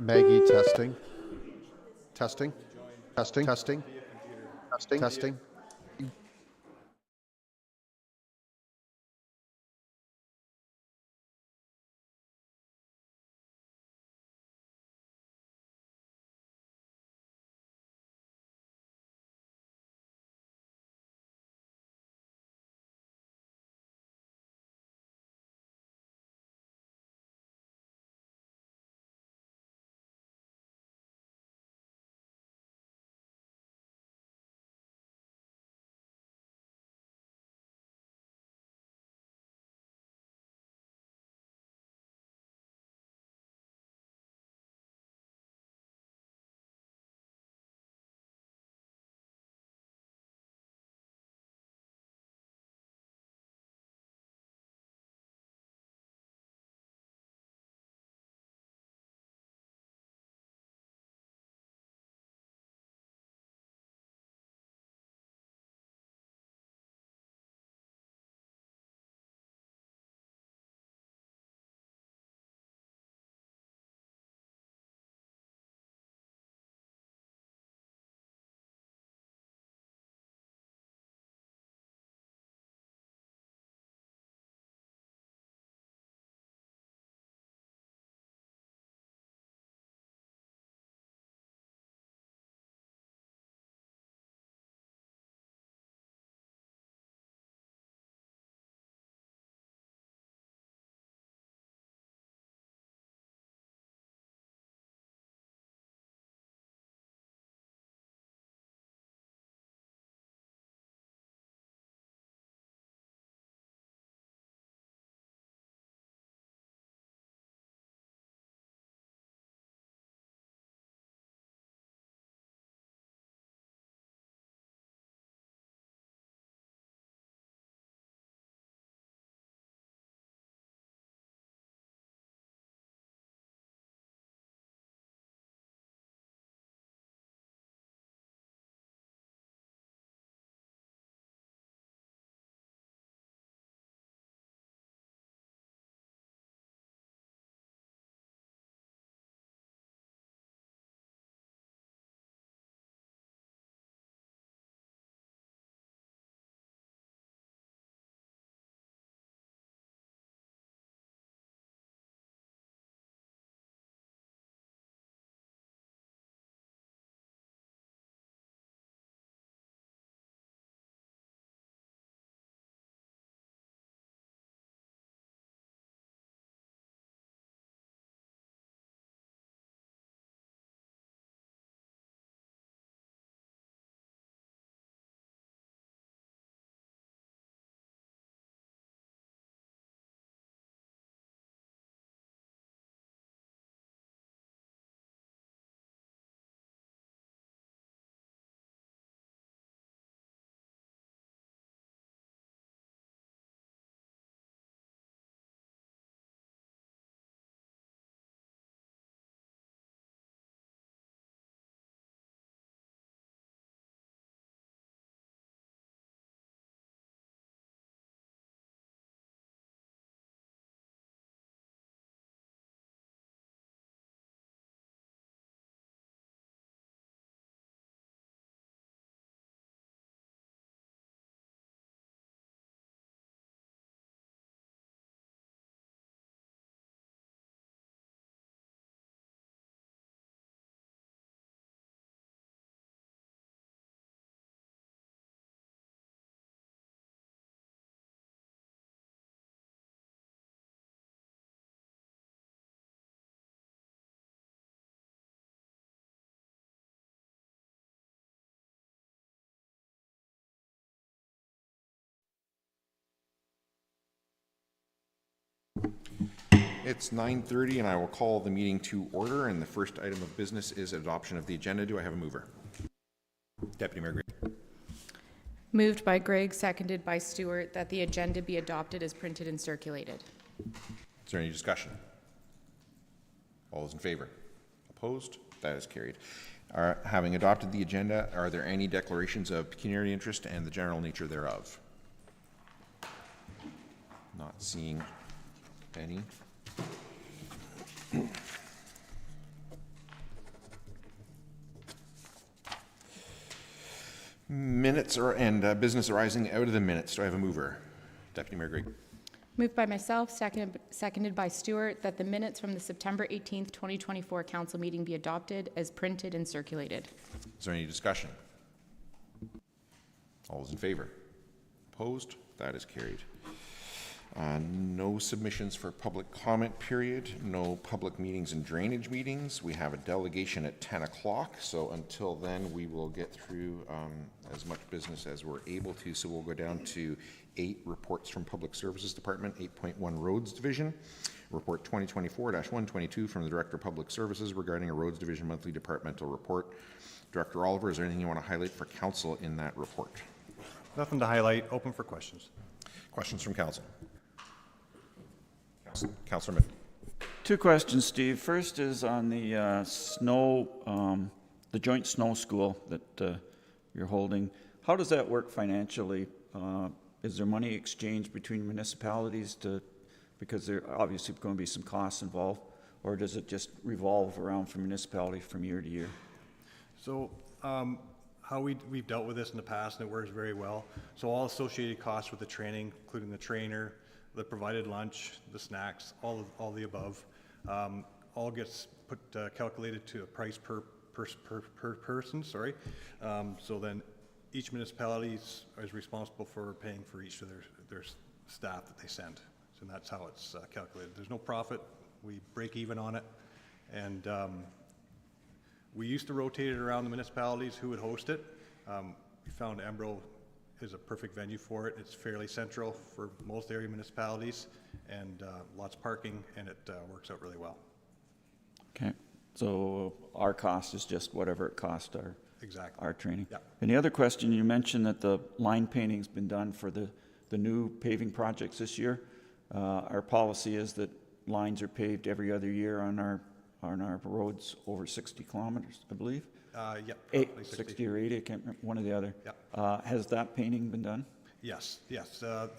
Maggie, testing. Testing. Testing. Testing. Testing. Testing. It's 9:30 and I will call the meeting to order, and the first item of business is adoption of the agenda. Do I have a mover? Deputy Mayor Green. Moved by Greg, seconded by Stewart, that the agenda be adopted as printed and circulated. Is there any discussion? All those in favor? Opposed? That is carried. Having adopted the agenda, are there any declarations of pecuniary interest and the general nature thereof? Not seeing any. Minutes and business arising out of the minutes. Do I have a mover? Deputy Mayor Greg. Moved by myself, seconded by Stewart, that the minutes from the September 18th, 2024 council meeting be adopted as printed and circulated. Is there any discussion? All those in favor? Opposed? That is carried. No submissions for public comment period, no public meetings and drainage meetings. We have a delegation at 10 o'clock, so until then we will get through as much business as we're able to. So we'll go down to 8 reports from Public Services Department, 8.1 Roads Division, Report 2024-122 from the Director of Public Services regarding a Roads Division monthly departmental report. Director Oliver, is there anything you want to highlight for Council in that report? Nothing to highlight. Open for questions. Questions from Council? Councillor Mitchell. 2 questions, Steve. First is on the the joint snow school that you're holding. How does that work financially? Is there money exchanged between municipalities because there are obviously going to be some costs involved, or does it just revolve around from municipality from year to year? So how we've dealt with this in the past, and it works very well. So all associated costs with the training, including the trainer, the provided lunch, the snacks, all the above, all gets calculated to a price per person. Sorry. So then each municipality is responsible for paying for each of their staff that they send. So that's how it's calculated. There's no profit. We break even on it, and we used to rotate it around the municipalities who would host it. We found Embro is a perfect venue for it. It's fairly central for most area municipalities, and lots of parking, and it works out really well. Okay, so our cost is just whatever it cost our training. Yeah. And the other question, you mentioned that the line painting's been done for the new paving projects this year. Our policy is that lines are paved every other year on our roads over 60 kilometers, I believe. Yeah, 60 or 80, I can't remember, one or the other. Yeah. Has that painting been done? Yes.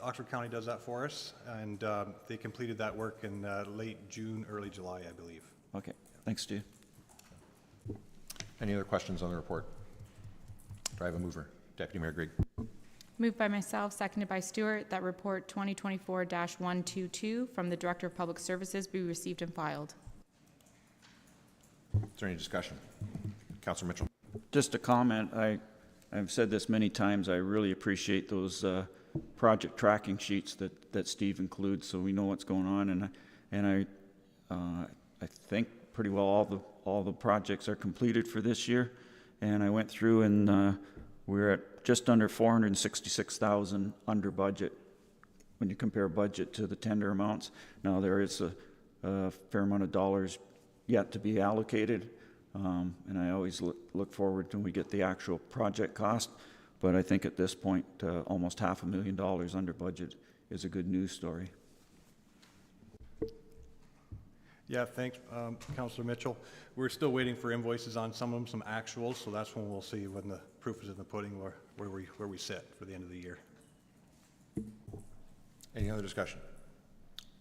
Oxford County does that for us, and they completed that work in late June, early July, I believe. Okay, thanks, Steve. Any other questions on the report? Do I have a mover? Deputy Mayor Greg. Moved by myself, seconded by Stewart, that report 2024-122 from the Director of Public Services be received and filed. Is there any discussion? Councillor Mitchell. Just a comment. I've said this many times. I really appreciate those project tracking sheets that Steve includes, so we know what's going on. And I think pretty well all the projects are completed for this year. And I went through and we're at just under 466,000 under budget when you compare budget to the tender amounts. Now there is a fair amount of dollars yet to be allocated. And I always look forward to when we get the actual project cost, but I think at this point, almost $500,000 under budget is a good news story. Yeah, thanks, Councillor Mitchell. We're still waiting for invoices on some of them, some actuals, so that's when we'll see when the proof is in the pudding where we sit for the end of the year. Any other discussion?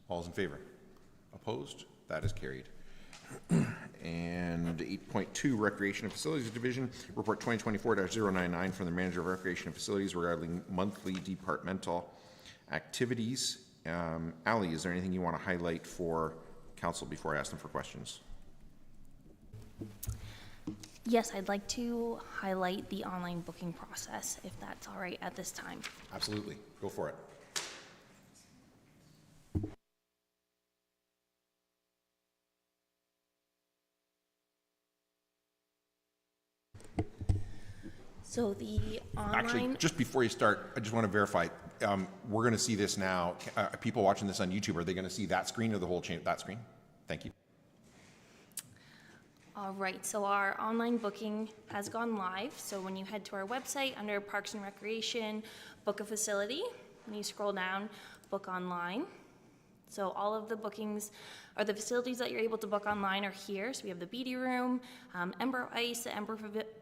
All is in favor? Opposed? That is carried. And 8.2 Recreation and Facilities Division, Report 2024-099 from the Manager of Recreation and Facilities regarding monthly departmental activities. Ali, is there anything you want to highlight for Council before I ask them for questions? Yes, I'd like to highlight the online booking process, if that's all right at this time. Absolutely. Go for it. So the online... Actually, just before you start, I just want to verify, we're going to see this now. People watching this on YouTube, are they going to see that screen or the whole chain? That screen? Thank you. All right, so our online booking has gone live. So when you head to our website under Parks and Recreation, book a facility, and you scroll down, book online. So all of the bookings or the facilities that you're able to book online are here. So we have the BD Room, Embro Ice, the Embro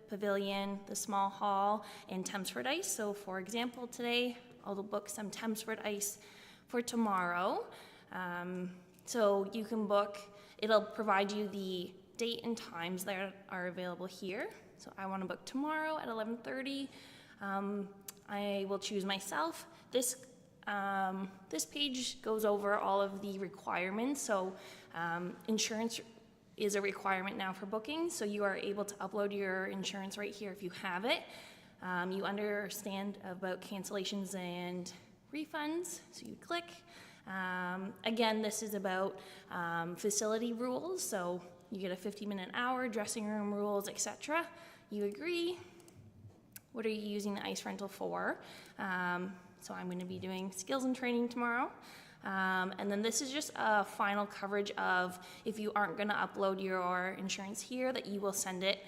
Pavilion, the Small Hall, and Thamesford Ice. So for example, today I'll book some Thamesford Ice for tomorrow. So you can book, it'll provide you the date and times that are available here. So I want to book tomorrow at 11:30. I will choose myself. This page goes over all of the requirements. So insurance is a requirement now for booking, so you are able to upload your insurance right here if you have it. You understand about cancellations and refunds, so you click. Again, this is about facility rules, so you get a 50-minute hour, dressing room rules, etc. You agree. What are you using the ice rental for? So I'm going to be doing skills and training tomorrow. And then this is just a final coverage of if you aren't going to upload your insurance here, that you will send it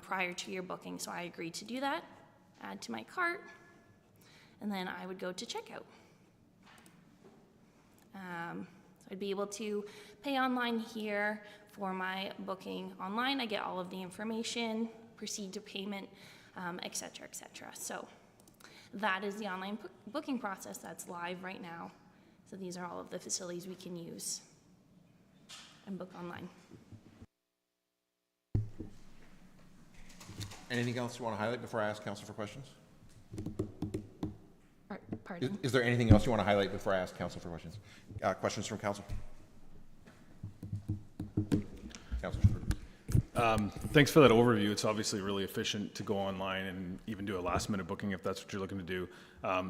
prior to your booking. So I agreed to do that, add to my cart, and then I would go to checkout. So I'd be able to pay online here for my booking online. I get all of the information, proceed to payment, et cetera, et cetera. So that is the online booking process that's live right now. So these are all of the facilities we can use and book online. Anything else you want to highlight before I ask council for questions? Pardon? Is there anything else you want to highlight before I ask council for questions? Questions from council? Councilor Stewart. Thanks for that overview. It's obviously really efficient to go online and even do a last-minute booking if that's what you're looking to do.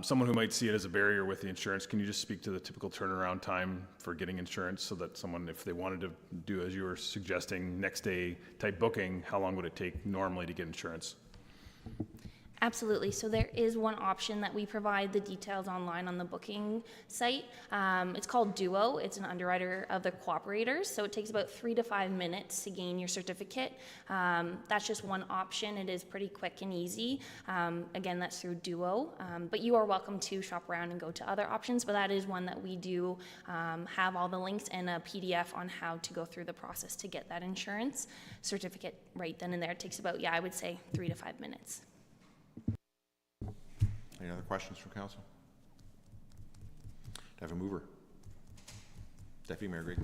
Someone who might see it as a barrier with the insurance, can you just speak to the typical turnaround time for getting insurance so that someone, if they wanted to do, as you were suggesting, next day type booking, how long would it take normally to get insurance? Absolutely. So there is one option that we provide the details online on the booking site. It's called Duo. It's an underwriter of the cooperators. So it takes about 3 to 5 minutes to gain your certificate. That's just one option. It is pretty quick and easy. Again, that's through Duo. But you are welcome to shop around and go to other options. But that is one that we do have all the links and a PDF on how to go through the process to get that insurance certificate right then and there. It takes about, I would say 3 to 5 minutes. Any other questions from council? Do I have a mover? Deputy Mayor Grady.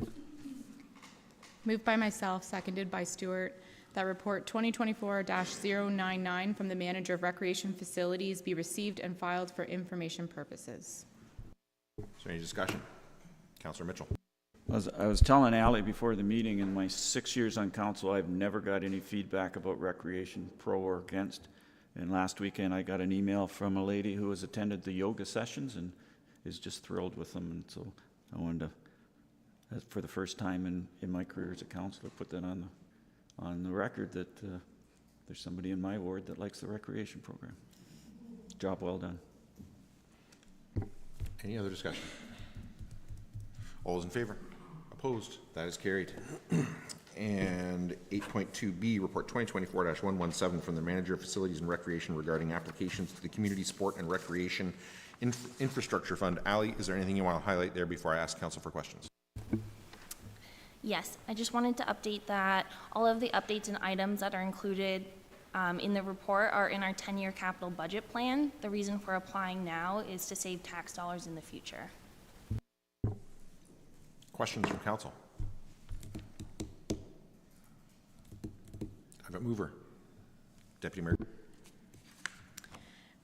Moved by myself, seconded by Stewart, that report 2024-099 from the Manager of Recreation Facilities be received and filed for information purposes. Is there any discussion? Councilor Mitchell. I was telling Ally before the meeting, in my 6 years on council, I've never got any feedback about recreation, pro or against. And last weekend, I got an email from a lady who has attended the yoga sessions and is just thrilled with them. And so I wanted to, for the first time in my career as a councilor, put that on the record that there's somebody in my ward that likes the recreation program. Job well done. Any other discussion? All those in favor? Opposed? That is carried. And 8.2B, Report 2024-117 from the Manager of Facilities and Recreation regarding applications to the Community Sport and Recreation Infrastructure Fund. Ali, is there anything you want to highlight there before I ask council for questions? Yes, I just wanted to update that all of the updates and items that are included in the report are in our 10-year capital budget plan. The reason for applying now is to save tax dollars in the future. Questions from council? I have a mover. Deputy Mayor.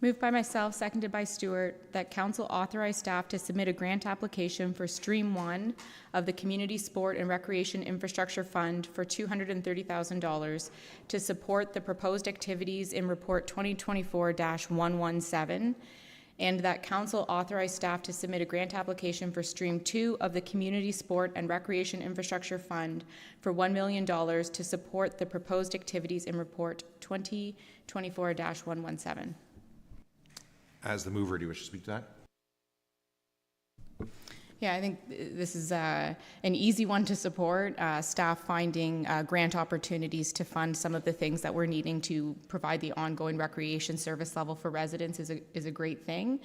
Moved by myself, seconded by Stewart, that council authorize staff to submit a grant application for Stream 1 of the Community Sport and Recreation Infrastructure Fund for $230,000 to support the proposed activities in Report 2024-117, and that council authorize staff to submit a grant application for Stream 2 of the Community Sport and Recreation Infrastructure Fund for $1 million to support the proposed activities in Report 2024-117. As the mover, do you wish to speak to that? Yeah, I think this is an easy one to support. Staff finding grant opportunities to fund some of the things that we're needing to provide the ongoing recreation service level for residents is a great thing.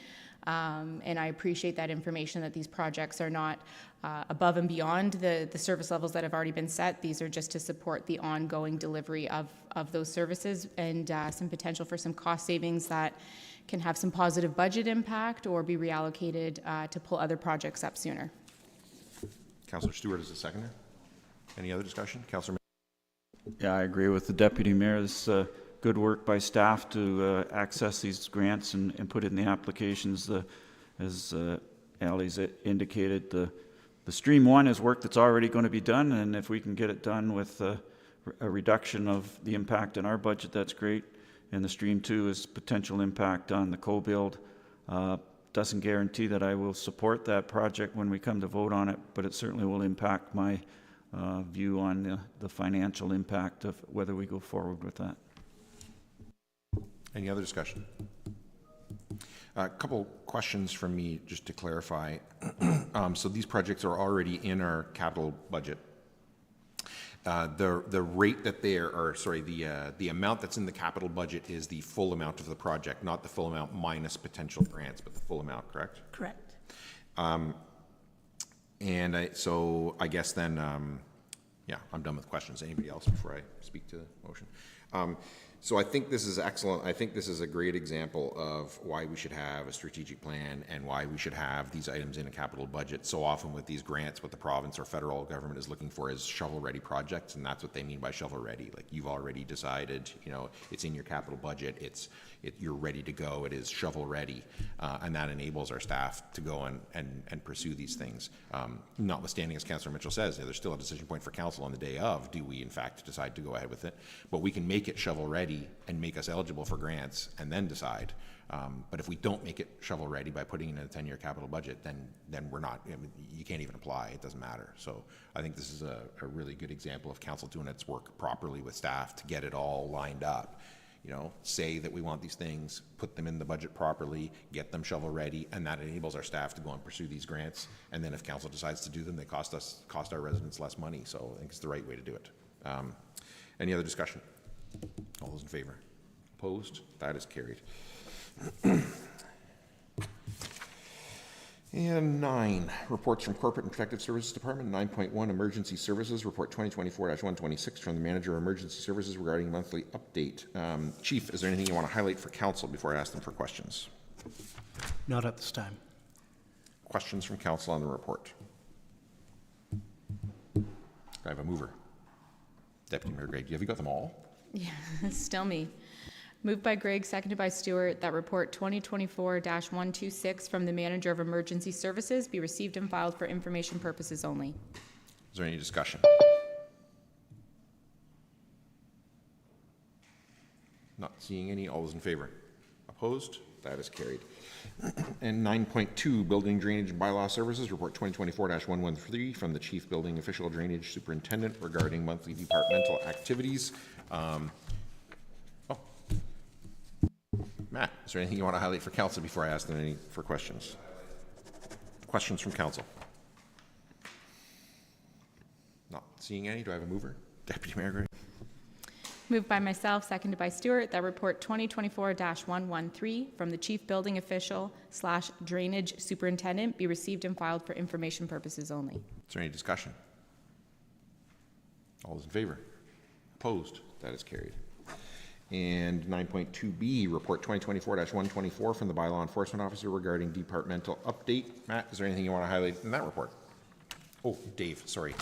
And I appreciate that information that these projects are not above and beyond the service levels that have already been set. These are just to support the ongoing delivery of those services and some potential for some cost savings that can have some positive budget impact or be reallocated to pull other projects up sooner. Councillor Stewart is the seconder. Any other discussion? Councillor. Yeah, I agree with the deputy mayor. This good work by staff to access these grants and put in the applications. As Ally's indicated, the Stream 1 is work that's already going to be done, and if we can get it done with a reduction of the impact in our budget, that's great. And the Stream 2 is potential impact on the co-build. Doesn't guarantee that I will support that project when we come to vote on it, but it certainly will impact my view on the financial impact of whether we go forward with that. Any other discussion? A couple questions from me, just to clarify. So these projects are already in our capital budget. The rate that they are, or sorry, the amount that's in the capital budget is the full amount of the project, not the full amount minus potential grants, but the full amount, correct? Correct. So I guess then, yeah, I'm done with questions. Anybody else before I speak to the motion? So I think this is excellent. I think this is a great example of why we should have a strategic plan and why we should have these items in a capital budget. So often with these grants, what the province or federal government is looking for is shovel-ready projects, and that's what they mean by shovel-ready. Like, you've already decided, you know, it's in your capital budget, you're ready to go, it is shovel-ready, and that enables our staff to go and pursue these things. Notwithstanding, as Councillor Mitchell says, there's still a decision point for council on the day of, do we in fact decide to go ahead with it? But we can make it shovel-ready and make us eligible for grants and then decide. But if we don't make it shovel ready by putting it in a 10-year capital budget, then we're not, I mean, you can't even apply, it doesn't matter. So I think this is a really good example of council doing its work properly with staff to get it all lined up. You know, say that we want these things, put them in the budget properly, get them shovel ready, and that enables our staff to go and pursue these grants. And then if council decides to do them, they cost our residents less money. So I think it's the right way to do it. Any other discussion? All those in favor? Opposed? That is carried. And 9, reports from Corporate and Protective Services Department. 9.1, Emergency Services, Report 2024-126 from the Manager of Emergency Services regarding monthly update. Chief, is there anything you want to highlight for council before I ask them for questions? Not at this time. Questions from council on the report? Do I have a mover? Deputy Mayor Gregg, have you got them all? Yeah, still me. Moved by Greg, seconded by Stewart, that report 2024-126 from the Manager of Emergency Services be received and filed for information purposes only. Is there any discussion? Not seeing any. All those in favor? Opposed? That is carried. And 9.2, Building Drainage and Bylaw Services, Report 2024-113 from the Chief Building Official Drainage Superintendent regarding monthly departmental activities. Matt, is there anything you want to highlight for council before I ask them any for questions? Questions from council? Not seeing any. Do I have a mover? Deputy Mayor Gray. Moved by myself, seconded by Stewart, that report 2024-113 from the Chief Building Official / Drainage Superintendent be received and filed for information purposes only. Is there any discussion? All those in favor? Opposed? That is carried. And 9.2B, Report 2024-124 from the By-law Enforcement Officer regarding departmental update. Matt, is there anything you want to highlight in that report? Oh, Dave, sorry.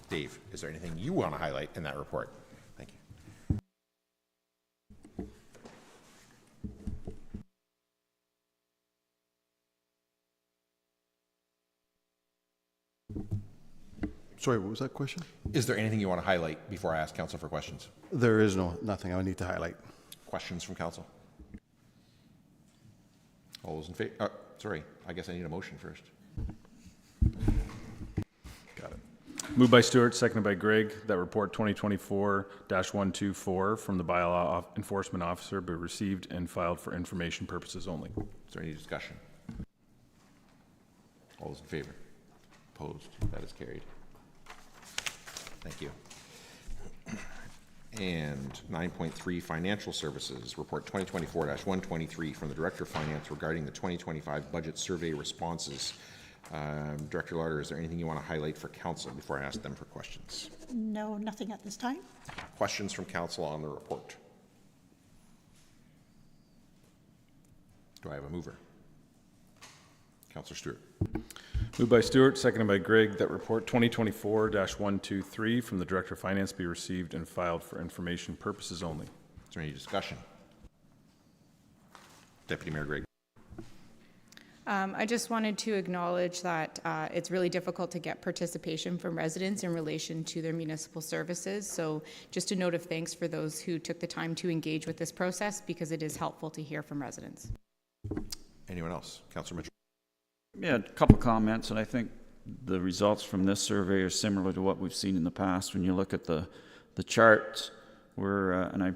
Dave, is there anything you want to highlight in that report? Thank you. Sorry, what was that question? Is there anything you want to highlight before I ask council for questions? There is nothing I need to highlight. Questions from council? All those in favor? Sorry, I guess I need a motion first. Got it. Moved by Stewart, seconded by Greg, that report 2024-124 from the By-law Enforcement Officer be received and filed for information purposes only. Is there any discussion? All those in favor? Opposed? That is carried. Thank you. And 9.3, Financial Services, Report 2024-123 from the Director of Finance regarding the 2025 Budget Survey responses. Director Lauder, is there anything you want to highlight for council before I ask them for questions? No, nothing at this time. Questions from council on the report? Do I have a mover? Councillor Stewart. Moved by Stewart, seconded by Greg, that report 2024-123 from the Director of Finance be received and filed for information purposes only. Is there any discussion? Deputy Mayor Gregg. I just wanted to acknowledge that it's really difficult to get participation from residents in relation to their municipal services. So just a note of thanks for those who took the time to engage with this process, because it is helpful to hear from residents. Anyone else? Councillor Mitchell. Yeah, a couple comments, and I think the results from this survey are similar to what we've seen in the past. When you look at the charts, and I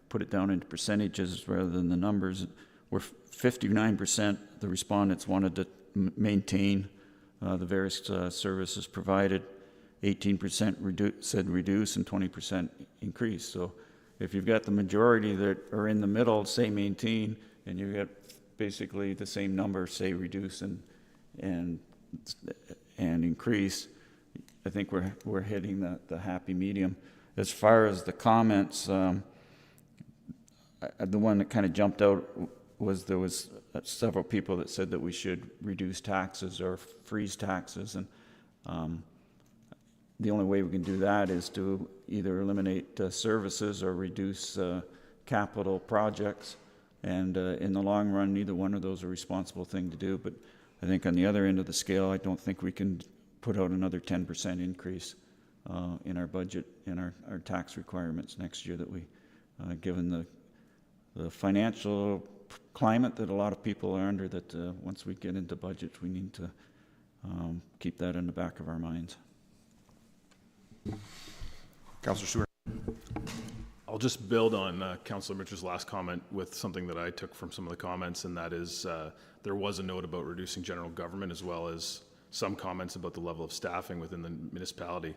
put it down into percentages rather than the numbers, we're 59% the respondents wanted to maintain the various services provided, 18% said reduce, and 20% increase. So if you've got the majority that are in the middle, say maintain, and you get basically the same number, say reduce and increase, I think we're hitting the happy medium. As far as the comments, the one that kind of jumped out was there was several people that said that we should reduce taxes or freeze taxes, and the only way we can do that is to either eliminate services or reduce capital projects, and in the long run, neither one of those are a responsible thing to do. But I think on the other end of the scale, I don't think we can put out another 10% increase in our budget and our tax requirements next year, that we, given the financial climate that a lot of people are under, that once we get into budgets, we need to keep that in the back of our minds. Councillor Stewart. I'll just build on Councillor Mitchell's last comment with something that I took from some of the comments, and that is there was a note about reducing general government, as well as some comments about the level of staffing within the municipality.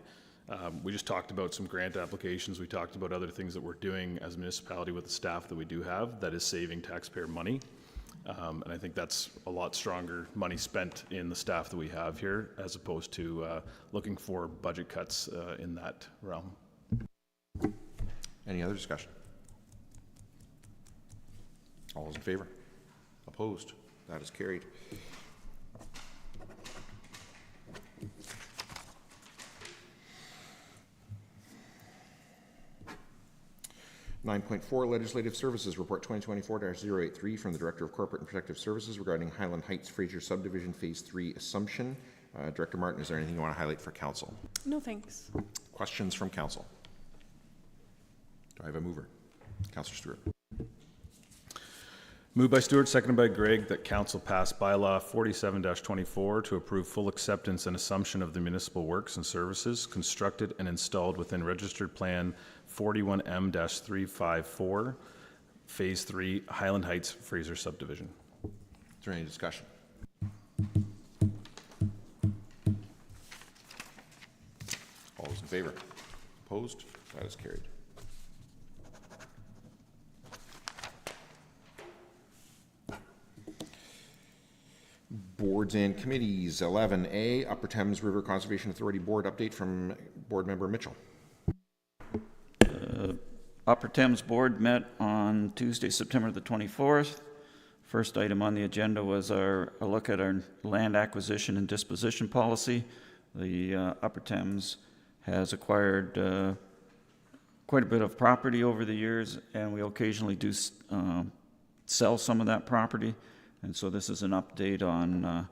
We just talked about some grant applications. We talked about other things that we're doing as a municipality with the staff that we do have that is saving taxpayer money. And I think that's a lot stronger money spent in the staff that we have here, as opposed to looking for budget cuts in that realm. Any other discussion? All those in favor? Opposed? That is carried. 9.4 Legislative Services Report 2024-083 from the Director of Corporate and Protective Services regarding Highland Heights Fraser Subdivision Phase 3 Assumption. Director Martin, is there anything you want to highlight for Council? No, thanks. Questions from Council? Do I have a mover? Councillor Stewart. Moved by Stewart, seconded by Gregg, that Council pass bylaw 47-24 to approve full acceptance and assumption of the municipal works and services constructed and installed within Registered Plan 41M-354, Phase 3, Highland Heights Fraser Subdivision. Is there any discussion? All those in favor? Opposed? That is carried. Boards and committees. 11A, Upper Thames River Conservation Authority Board update from Board Member Mitchell. Upper Thames Board met on Tuesday, September the 24th. First item on the agenda was a look at our land acquisition and disposition policy. The Upper Thames has acquired quite a bit of property over the years, and we occasionally do sell some of that property. And so this is an update on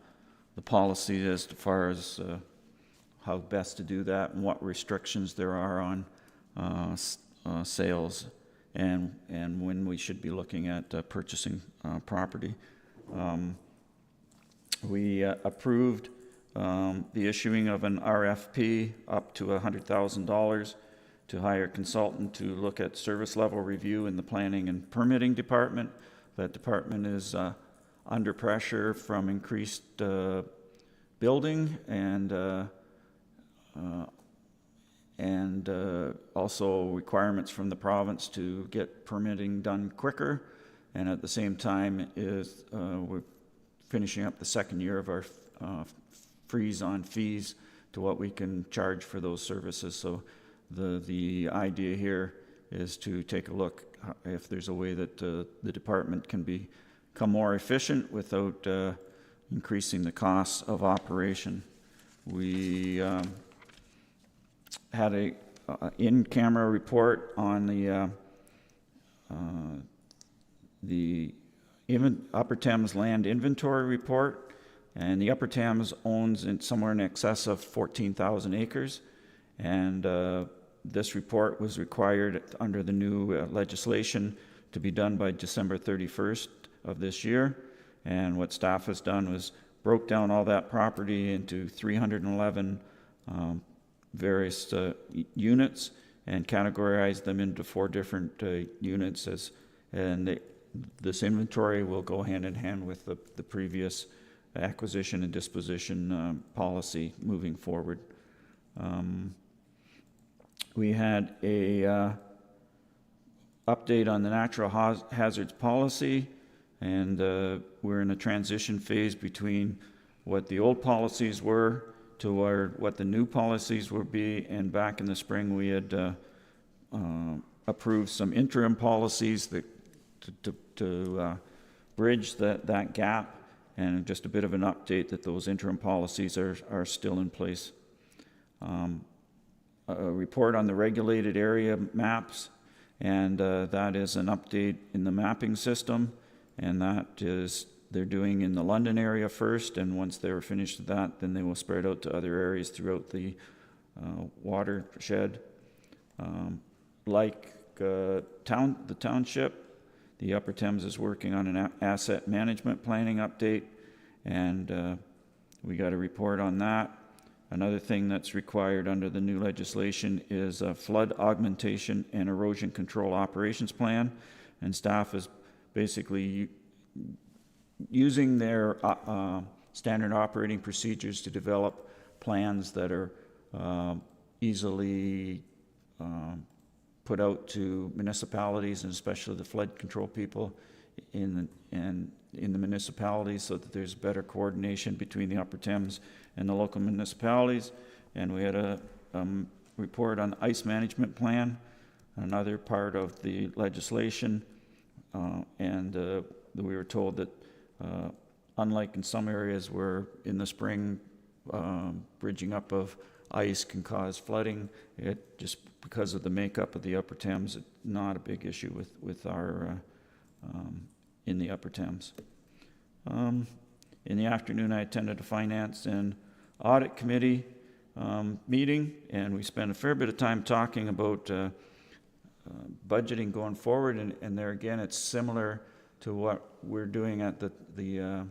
the policy as far as how best to do that and what restrictions there are on sales and when we should be looking at purchasing property. We approved the issuing of an RFP up to $100,000 to hire a consultant to look at service level review in the planning and permitting department. That department is under pressure from increased building and also requirements from the province to get permitting done quicker. And at the same time we're finishing up the second year of our freeze on fees to what we can charge for those services. So the idea here is to take a look if there's a way that the department can become more efficient without increasing the costs of operation. We had a in-camera report on the the Upper Thames Land Inventory Report, and the Upper Thames owns somewhere in excess of 14,000 acres, and this report was required under the new legislation to be done by December 31st of this year. And what staff has done was broke down all that property into 311 various units and categorized them into 4 different units. This inventory will go hand in hand with the previous acquisition and disposition policy moving forward. We had a update on the natural hazards policy, and we're in a transition phase between what the old policies were to what the new policies will be. And back in the spring, we had approved some interim policies that to bridge that gap, and just a bit of an update that those interim policies are still in place. A report on the regulated area maps, and that is an update in the mapping system, and that is they're doing in the London area first, and once they're finished with that, then they will spread out to other areas throughout the watershed. The township, the Upper Thames is working on an asset management planning update, and we got a report on that. Another thing that's required under the new legislation is a flood augmentation and erosion control operations plan, and staff is basically using their standard operating procedures to develop plans that are easily put out to municipalities, and especially the flood control people in the municipalities, so that there's better coordination between the Upper Thames and the local municipalities. And we had a report on the ice management plan, another part of the legislation, and we were told that unlike in some areas where in the spring bridging up of ice can cause flooding, it just because of the makeup of the Upper Thames, it's not a big issue with our in the Upper Thames. In the afternoon, I attended a Finance and Audit Committee meeting, and we spent a fair bit of time talking about budgeting going forward, and there again, it's similar to what we're doing at the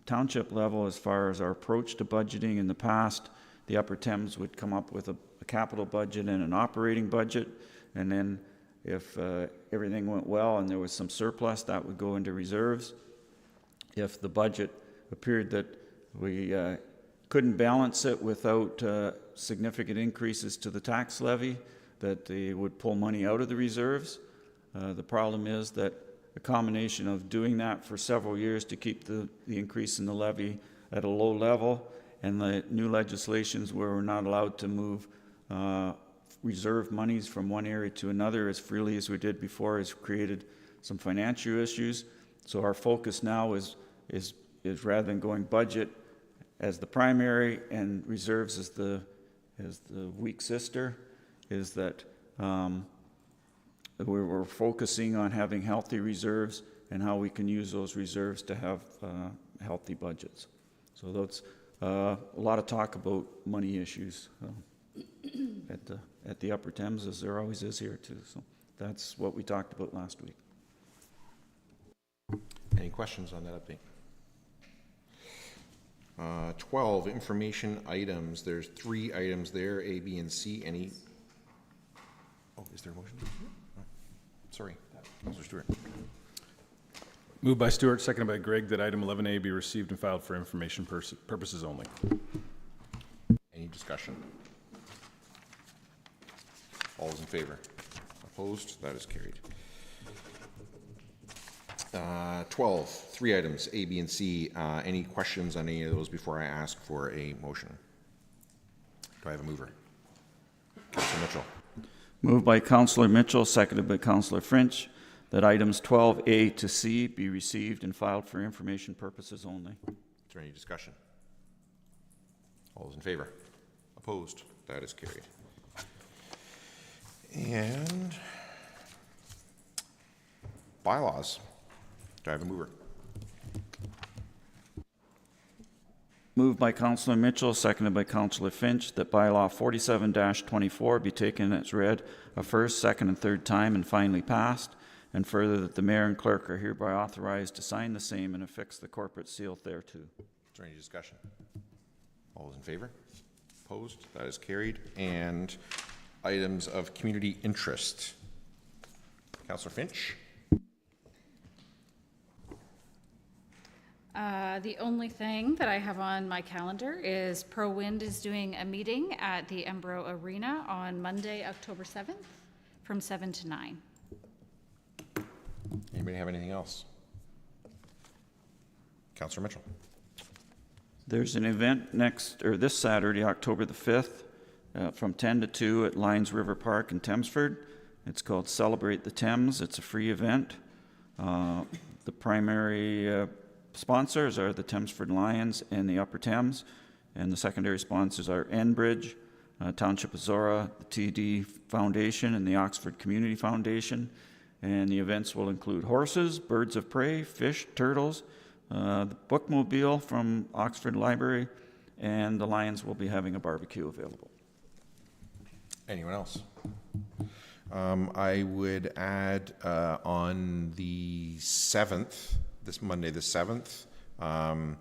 township level as far as our approach to budgeting. In the past, the Upper Thames would come up with a capital budget and an operating budget, and then if everything went well and there was some surplus, that would go into reserves. If the budget appeared that we couldn't balance it without significant increases to the tax levy, that they would pull money out of the reserves. The problem is that a combination of doing that for several years to keep the increase in the levy at a low level, and the new legislations where we're not allowed to move reserve monies from one area to another as freely as we did before, has created some financial issues. So our focus now is rather than going budget as the primary and reserves as the weak sister, is that we're focusing on having healthy reserves and how we can use those reserves to have healthy budgets. So that's a lot of talk about money issues at the Upper Thames, as there always is here too. So that's what we talked about last week. Any questions on that update? 12, information items. There's 3 items there, A, B, and C. Any? Oh, is there a motion? Oh, sorry, Councilor Stewart. Moved by Stewart, seconded by Gregg, that item 11A be received and filed for information purposes only. Any discussion? All those in favor? Opposed? That is carried. 12, 3 items, A, B, and C. Any questions on any of those before I ask for a motion? Do I have a mover? Councilor Mitchell. Moved by Councillor Mitchell, seconded by Councillor French, that items 12A to C be received and filed for information purposes only. Is there any discussion? All those in favor? Opposed? That is carried. And Bylaws. Do I have a mover? Moved by Councillor Mitchell, seconded by Councillor Finch, that bylaw 47-24 be taken as read a first, second, and third time and finally passed, and further that the mayor and clerk are hereby authorized to sign the same and affix the corporate seal thereto. Is there any discussion? All those in favor? Opposed? That is carried. And items of community interest. Councillor Finch? The only thing that I have on my calendar is Pro Wind is doing a meeting at the Embro Arena on Monday, October 7th, from 7 to 9. Anybody have anything else? Councillor Mitchell? There's an event this Saturday, October the 5th, from 10 to 2 at Lions River Park in Thamesford. It's called Celebrate the Thames. It's a free event. The primary sponsors are the Thamesford Lions and the Upper Thames, and the secondary sponsors are Enbridge, Township of Zorra, the TD Foundation, and the Oxford Community Foundation. And the events will include horses, birds of prey, fish, turtles, the bookmobile from Oxford Library, and the Lions will be having a barbecue available. Anyone else? I would add on the 7th, this Monday the 7th, I'm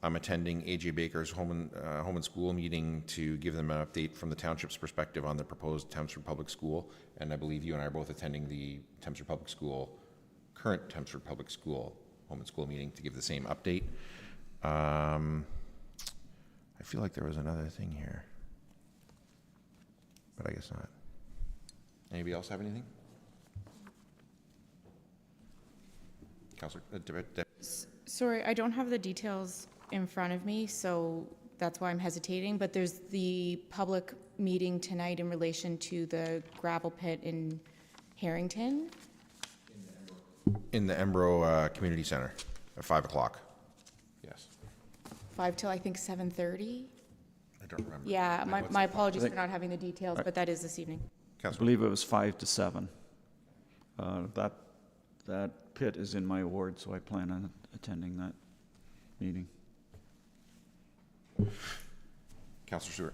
attending A.J. Baker's home and school meeting to give them an update from the township's perspective on the proposed Thamesford Public School. And I believe you and I are both attending the Thamesford Public School, current Thamesford Public School home and school meeting to give the same update. I feel like there was another thing here, but I guess not. Anybody else have anything? Councillor, Sorry, I don't have the details in front of me, so that's why I'm hesitating, but there's the public meeting tonight in relation to the gravel pit in Harrington. in the Embro Community Center at 5 o'clock. Yes. 5 till I think 7:30? I don't remember. Yeah, my apologies for not having the details, but that is this evening. I Councillor, believe it was 5 to 7. That pit is in my ward, so I plan on attending that meeting. Councillor Stewart.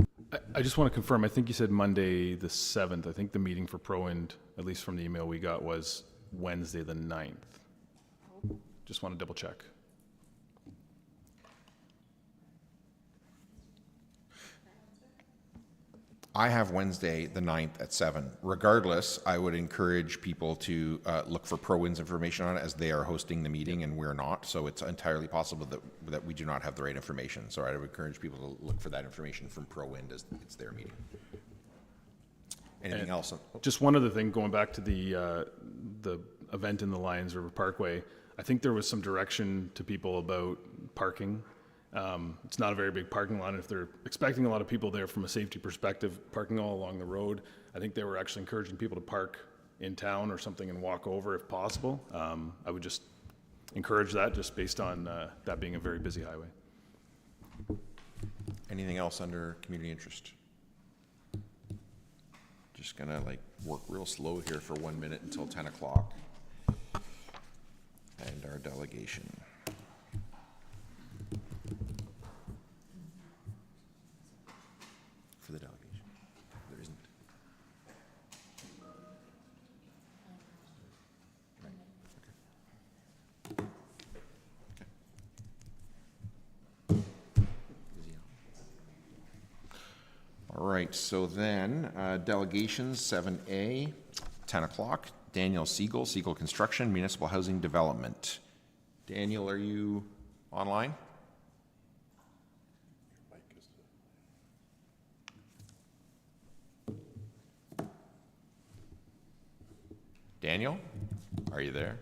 I just want to confirm, I think you said Monday the 7th. I think the meeting for ProWind, at least from the email we got, was Wednesday the 9th. Just want to double check. I have Wednesday the 9th at 7. Regardless, I would encourage people to look for ProWind's information on it, as they are hosting the meeting and we're not. So it's entirely possible that we do not have the right information. So I would encourage people to look for that information from ProWind as it's their meeting. Anything else? Just one other thing, going back to the event in the Lions River Parkway, I think there was some direction to people about parking. It's not a very big parking lot, and if they're expecting a lot of people there from a safety perspective, parking all along the road, I think they were actually encouraging people to park in town or something and walk over if possible. I would just encourage that, just based on that being a very busy highway. Anything else under community interest? Just gonna work real slow here for 1 minute until 10 o'clock. And our delegation. For the delegation. There isn't. Right. Okay. Easy on. All right, so then, delegations, 7A, 10 o'clock. Daniel Segal, Segal Construction, Municipal Housing Development. Daniel, are you online? Daniel, are you there?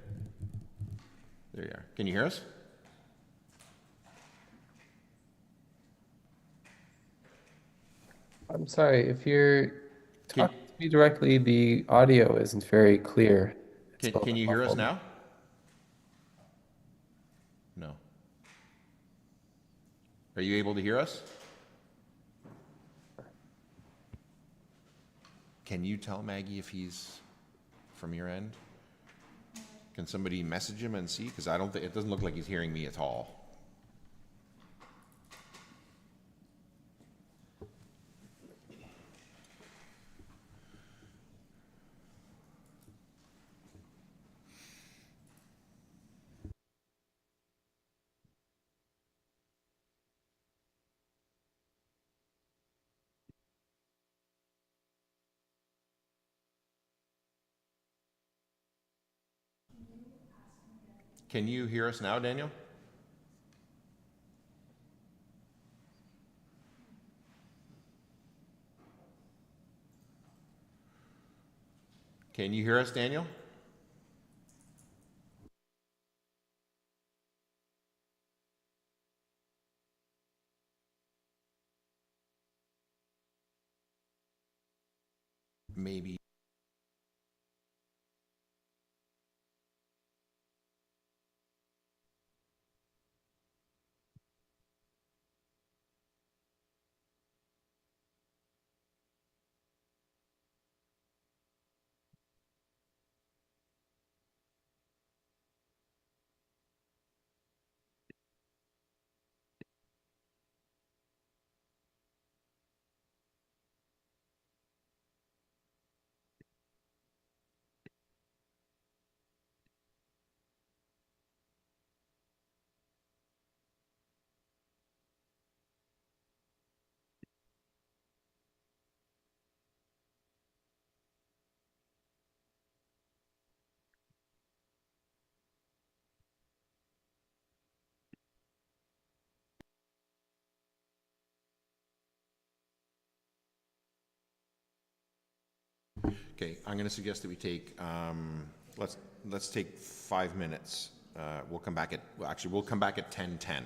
There you are. Can you hear us? I'm sorry, if you're talking to me directly, the audio isn't very clear. Can you hear us now? No. Are you able to hear us? Can you tell Maggie if he's from your end? Can somebody message him and see? Because I don't think, it doesn't look like he's hearing me at all. Can you hear us now, Daniel? Can you hear us, Daniel? Maybe. Okay, I'm going to suggest that we take, let's take 5 minutes. We'll come back at, well, actually, we'll come back at 10:10.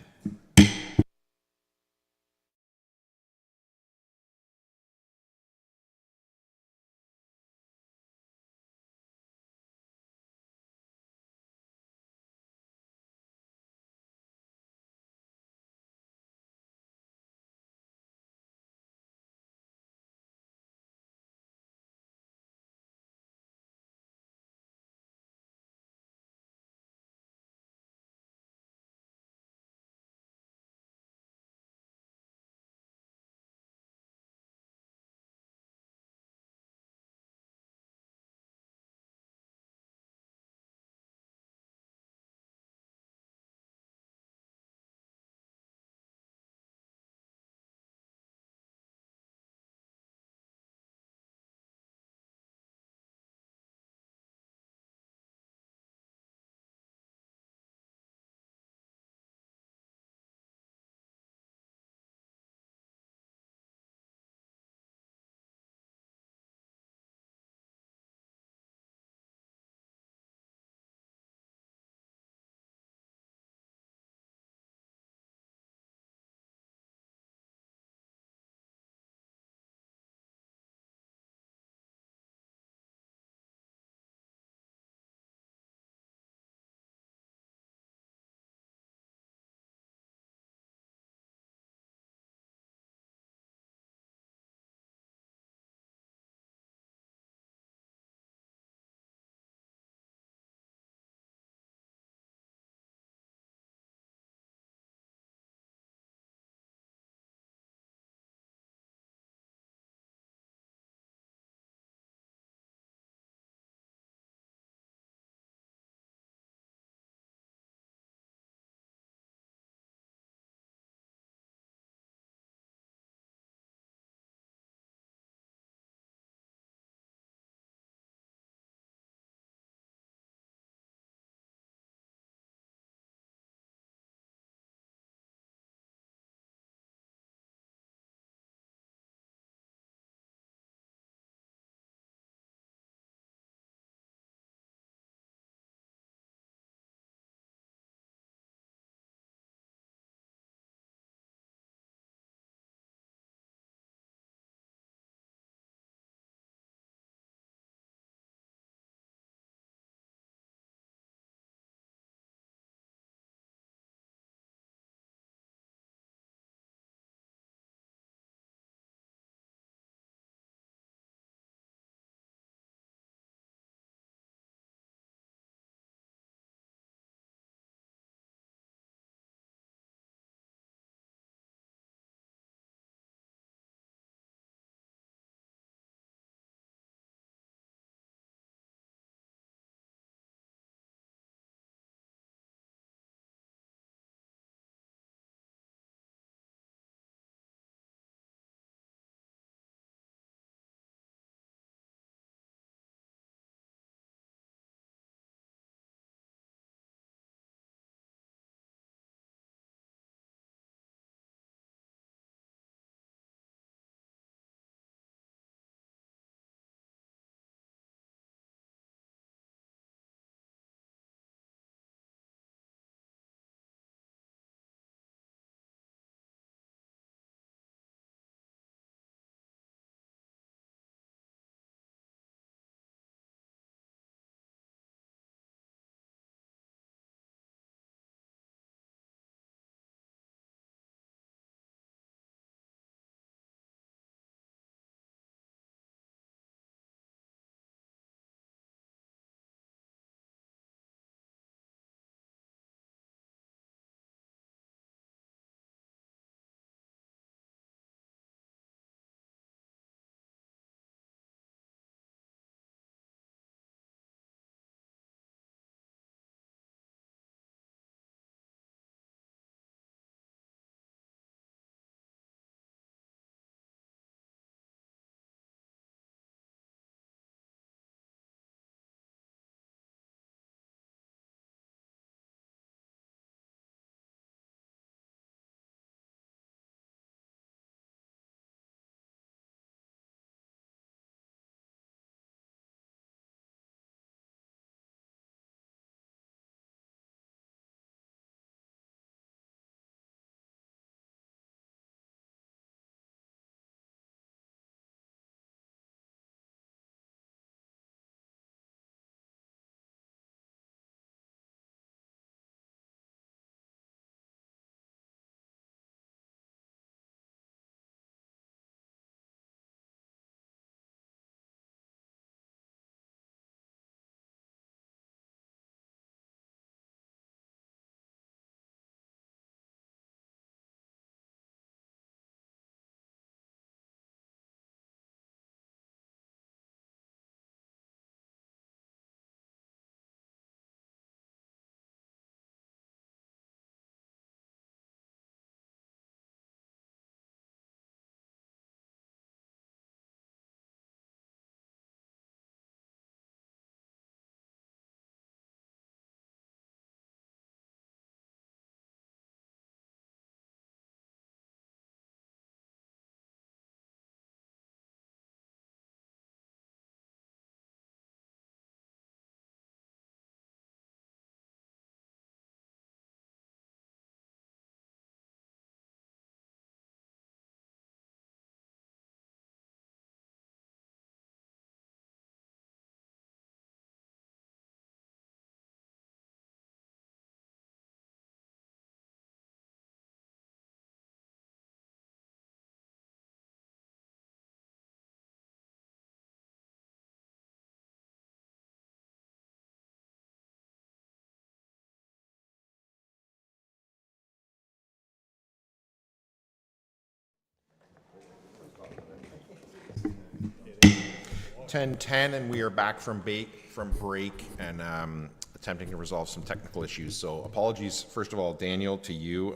10:10, and we are back from break and attempting to resolve some technical issues. So apologies, first of all, Daniel, to you.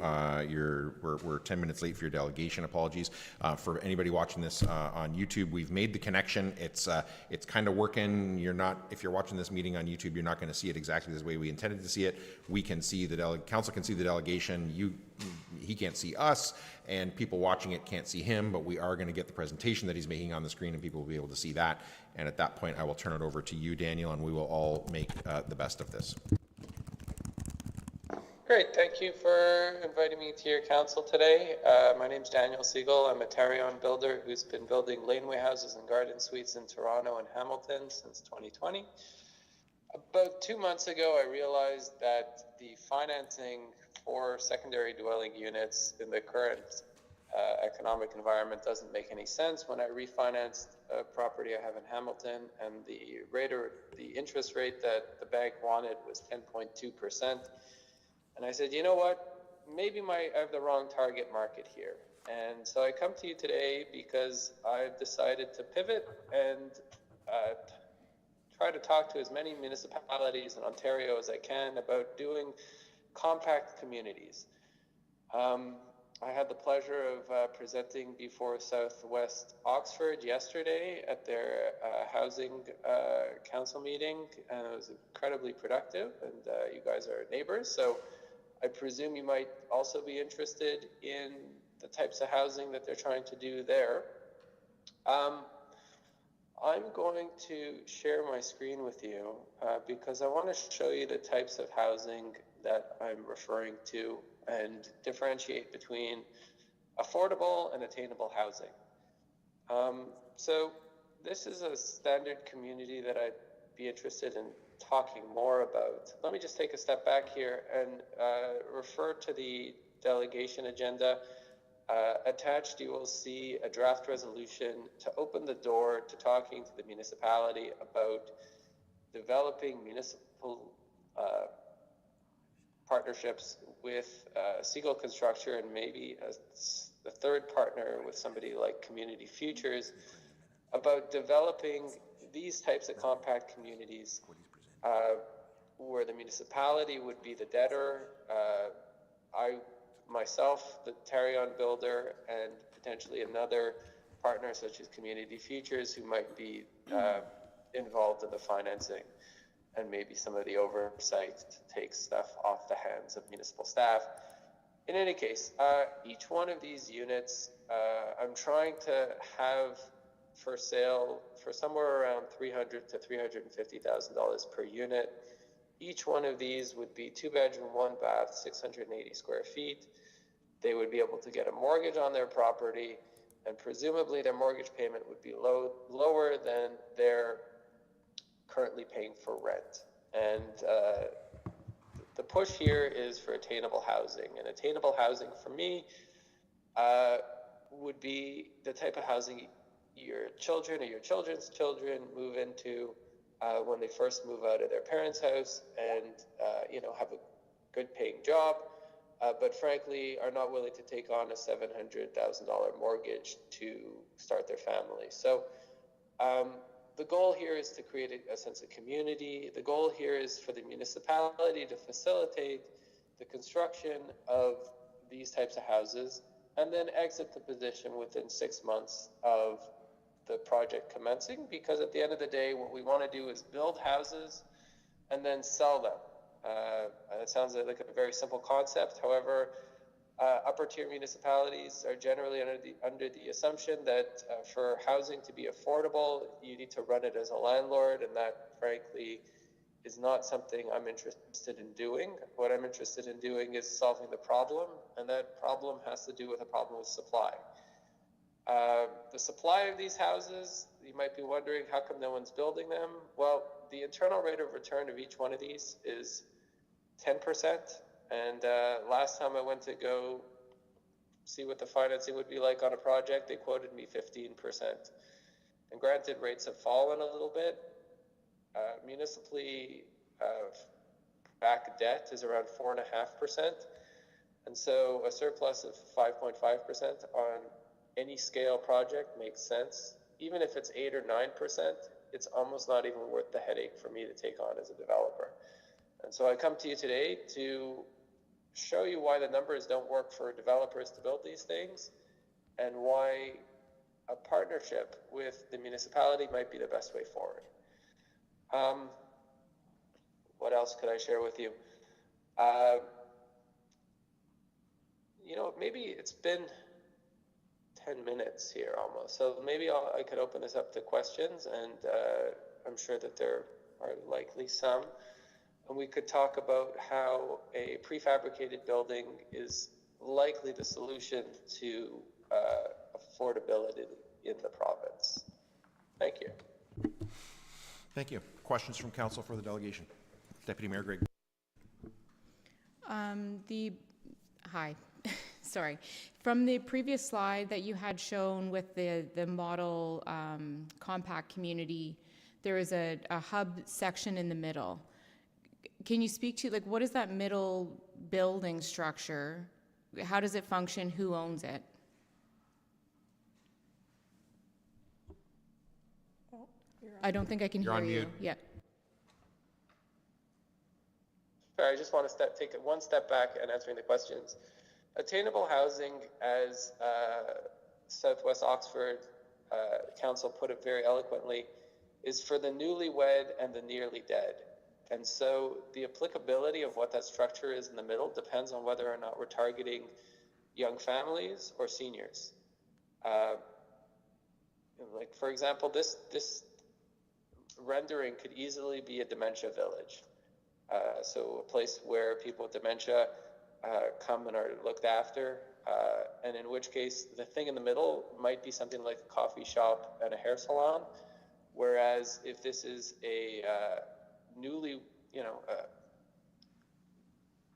We're 10 minutes late for your delegation. Apologies. For anybody watching this on YouTube, we've made the connection. It's kind of working. If you're watching this meeting on YouTube, you're not going to see it exactly the way we intended to see it. We can see council can see the delegation. He can't see us, and people watching it can't see him, but we are going to get the presentation that he's making on the screen, and people will be able to see that. And at that point, I will turn it over to you, Daniel, and we will all make the best of this. Great, thank you for inviting me to your council today. My name's Daniel Segal. I'm a Tarion builder who's been building laneway houses and garden suites in Toronto and Hamilton since 2020. About 2 months ago, I realized that the financing for secondary dwelling units in the current economic environment doesn't make any sense. When I refinanced a property I have in Hamilton, and the interest rate that the bank wanted was 10.2%. And I said, you know what, maybe I have the wrong target market here. And so I come to you today because I've decided to pivot and try to talk to as many municipalities in Ontario as I can about doing compact communities. I had the pleasure of presenting before Southwest Oxford yesterday at their housing council meeting, and it was incredibly productive, and you guys are neighbors, so I presume you might also be interested in the types of housing that they're trying to do there. I'm going to share my screen with you because I want to show you the types of housing that I'm referring to and differentiate between affordable and attainable housing. So this is a standard community that I'd be interested in talking more about. Let me just take a step back here and refer to the delegation agenda. Attached, you will see a draft resolution to open the door to talking to the municipality about developing municipal partnerships with Segal Construction and maybe a third partner with somebody like Community Futures about developing these types of compact communities where the municipality would be the debtor, myself, the Tarion builder, and potentially another partner such as Community Futures who might be involved in the financing and maybe some of the oversight to take stuff off the hands of municipal staff. In any case, each one of these units, I'm trying to have for sale for somewhere around $300,000 to $350,000 per unit. Each one of these would be 2-bedroom, 1-bath, 680 square feet. They would be able to get a mortgage on their property, and presumably their mortgage payment would be lower than they're currently paying for rent. And the push here is for attainable housing. And attainable housing for me would be the type of housing your children or your children's children move into when they first move out of their parents' house and have a good paying job, but frankly are not willing to take on a $700,000 mortgage to start their family. So the goal here is to create a sense of community. The goal here is for the municipality to facilitate the construction of these types of houses and then exit the position within 6 months of the project commencing, because at the end of the day, what we want to do is build houses and then sell them. It sounds like a very simple concept. However, upper tier municipalities are generally under the assumption that for housing to be affordable, you need to run it as a landlord, and that frankly is not something I'm interested in doing. What I'm interested in doing is solving the problem, and that problem has to do with a problem with supply. The supply of these houses, you might be wondering, how come no one's building them? Well, the internal rate of return of each one of these is 10%. And last time I went to go see what the financing would be like on a project, they quoted me 15%. And granted, rates have fallen a little bit. Municipally backed debt is around 4.5%. And so a surplus of 5.5% on any scale project makes sense. Even if it's 8 or 9%, it's almost not even worth the headache for me to take on as a developer. And so I come to you today to show you why the numbers don't work for developers to build these things, and why a partnership with the municipality might be the best way forward. What else could I share with you? You know, maybe it's been 10 minutes here almost, so maybe I could open this up to questions, and I'm sure that there are likely some. And we could talk about how a prefabricated building is likely the solution to affordability in the province. Thank you. Thank you. Questions from council for the delegation? Deputy Mayor Greg. Hi, sorry. From the previous slide that you had shown with the model compact community, there is a hub section in the middle. Can you speak to, like, what is that middle building structure? How does it function? Who owns it? I don't think I can You're hear on you. mute. Yeah. Sorry, I just want to take one step back and answering the questions. Attainable housing, as Southwest Oxford Council put it very eloquently, is for the newlywed and the nearly dead. And so the applicability of what that structure is in the middle depends on whether or not we're targeting young families or seniors. Like, for example, this rendering could easily be a dementia village. So a place where people with dementia come and are looked after, and in which case the thing in the middle might be something like a coffee shop and a hair salon. Whereas if this is a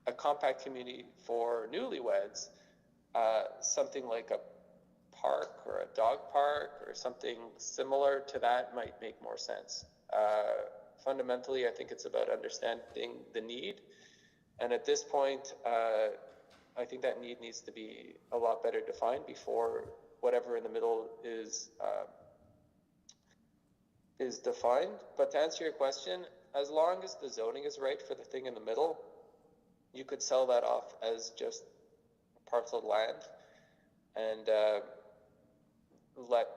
a compact community for newlyweds, something like a park or a dog park or something similar to that might make more sense. Fundamentally, I think it's about understanding the need. And at this point, I think that need needs to be a lot better defined before whatever in the middle is defined. But to answer your question, as long as the zoning is right for the thing in the middle, you could sell that off as just parcel land and let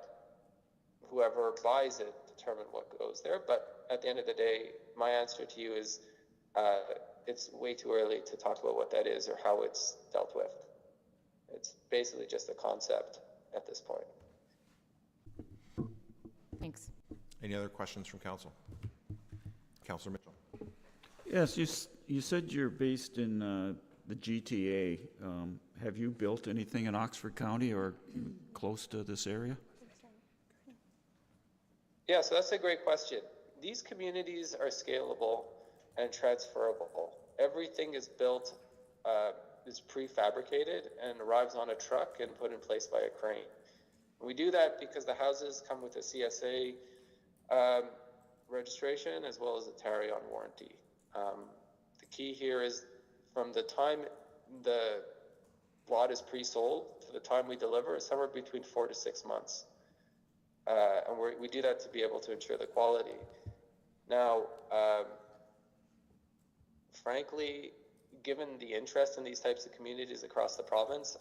whoever buys it determine what goes there. But at the end of the day, my answer to you is it's way too early to talk about what that is or how it's dealt with. It's basically just a concept at this point. Thanks. Any other questions from council? Councillor Mitchell. Yes, you said you're based in the GTA. Have you built anything in Oxford County or close to this area? Yeah, so that's a great question. These communities are scalable and transferable. Everything is built, is prefabricated and arrives on a truck and put in place by a crane. We do that because the houses come with a CSA registration as well as a TARI on warranty. The key here is from the time the lot is pre-sold to the time we deliver is somewhere between 4 to 6 months. And we do that to be able to ensure the quality. Now, frankly, given the interest in these types of communities across the province,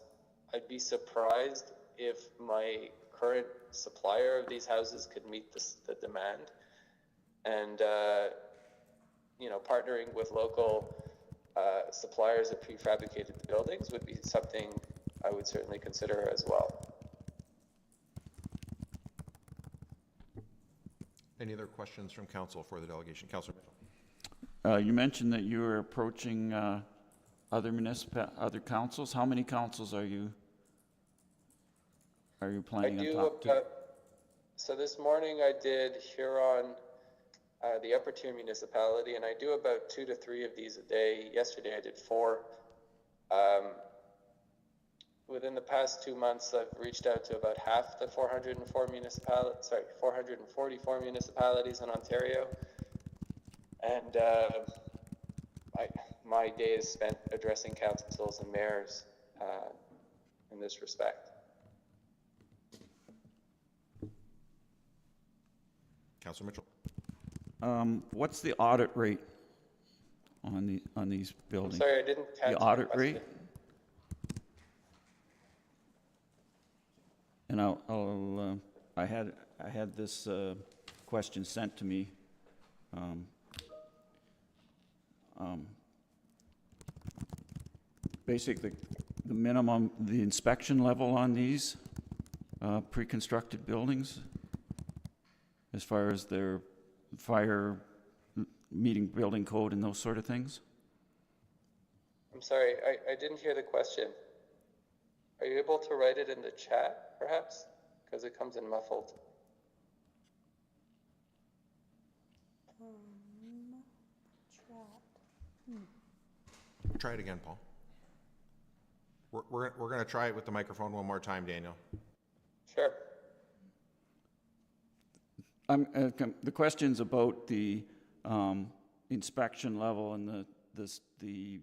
I'd be surprised if my current supplier of these houses could meet the demand. And, partnering with local suppliers of prefabricated buildings would be something I would certainly consider as well. Any other questions from council for the delegation? Councillor Mitchell. You mentioned that you were approaching other councils. How many councils are you planning on talking to? So this morning I did Huron, the upper tier municipality, and I do about 2 to 3 of these a day. Yesterday I did 4. Within the past 2 months, I've reached out to about half the 444 municipalities in Ontario. And my day is spent addressing councils and mayors in this respect. Councilor Mitchell. What's the audit rate on these I'm buildings? sorry, I didn't catch The audit question. rate? And I had this question sent to me. Basically, the minimum, the inspection level on these pre-constructed buildings, as far as their fire, meeting building code and those sort of things? I'm sorry, I didn't hear the question. Are you able to write it in the chat, perhaps? Because it comes in muffled. Try it again, Paul. We're going to try it with the microphone one more time, Daniel. Sure. The question's about the inspection level and the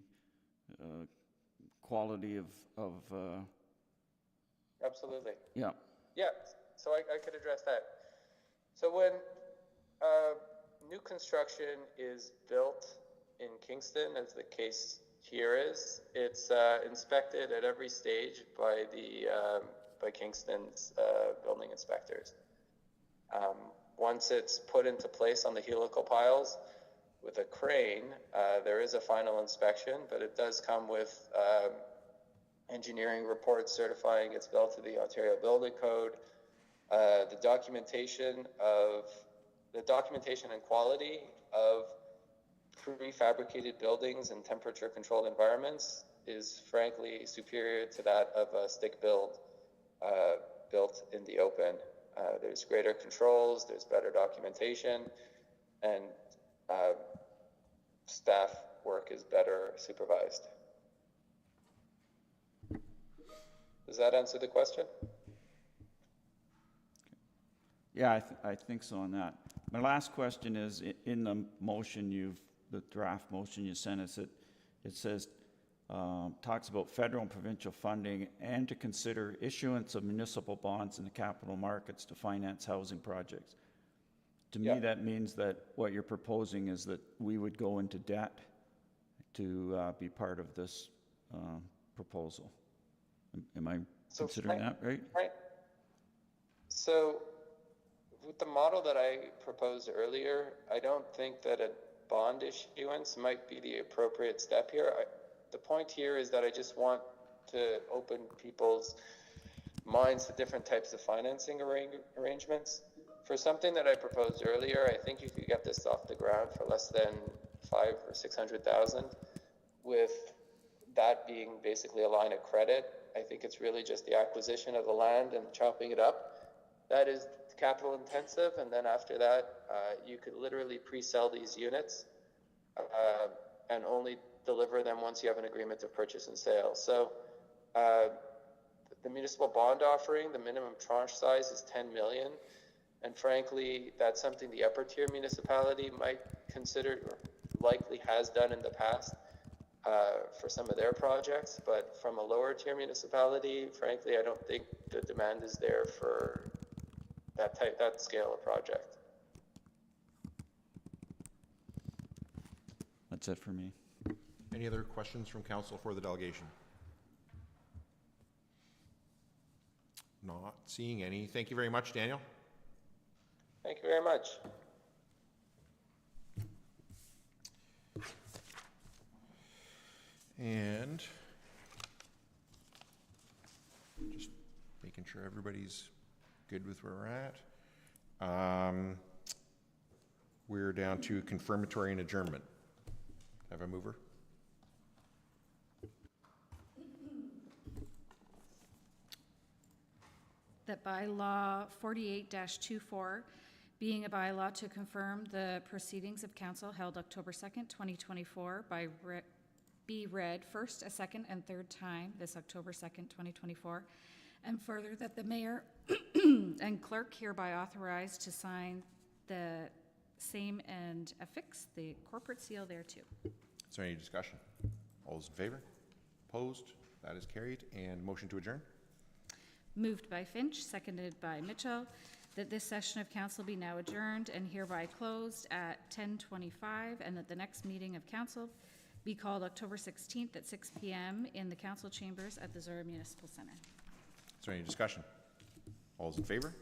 quality of Absolutely. yeah. Yeah, so I could address that. So when new construction is built in Kingston, as the case here is, it's inspected at every stage by by Kingston's building inspectors. Once it's put into place on the helical piles with a crane, there is a final inspection, but it does come with engineering reports certifying it's built to the Ontario Building Code. The documentation and quality of prefabricated buildings in temperature-controlled environments is frankly superior to that of a stick build built in the open. There's greater controls, there's better documentation, and staff work is better supervised. Does that answer the question? Yeah, I think so on that. My last question is, in the motion the draft motion you sent us, it says, talks about federal and provincial funding and to consider issuance of municipal bonds in the capital markets to finance housing projects. To me, that means that what you're proposing is that we would go into debt to be part of this proposal. Am I considering that right? Right. So with the model that I proposed earlier, I don't think that a bond issuance might be the appropriate step here. The point here is that I just want to open people's minds to different types of financing arrangements. For something that I proposed earlier, I think you could get this off the ground for less than $500,000 or $600,000. With that being basically a line of credit, I think it's really just the acquisition of the land and chopping it up. That is capital intensive, and then after that, you could literally pre-sell these units and only deliver them once you have an agreement to purchase and sale. So the municipal bond offering, the minimum tranche size is 10 million. And frankly, that's something the upper tier municipality might consider, or likely has done in the past for some of their projects. But from a lower tier municipality, frankly, I don't think the demand is there for that scale of project. That's it for me. Any other questions from council for the delegation? Not seeing any. Thank you very much, Daniel. Thank you very much. And just making sure everybody's good with where we're at. We're down to confirmatory and adjournment. Have a mover? That bylaw 48-24, being a bylaw to confirm the proceedings of council held October 2nd, 2024, be read first, a second, and third time this October 2nd, 2024, and further that the mayor and clerk hereby authorized to sign the same and affix the corporate seal thereto. Is there any discussion? All those in favor? Opposed? That is carried. And motion to adjourn? Moved by Finch, seconded by Mitchell, that this session of council be now adjourned and hereby closed at 10:25, and that the next meeting of council be called October 16th at 6 p.m. in the council chambers at the Zorra Municipal Centre. Is there any discussion? All those in favor?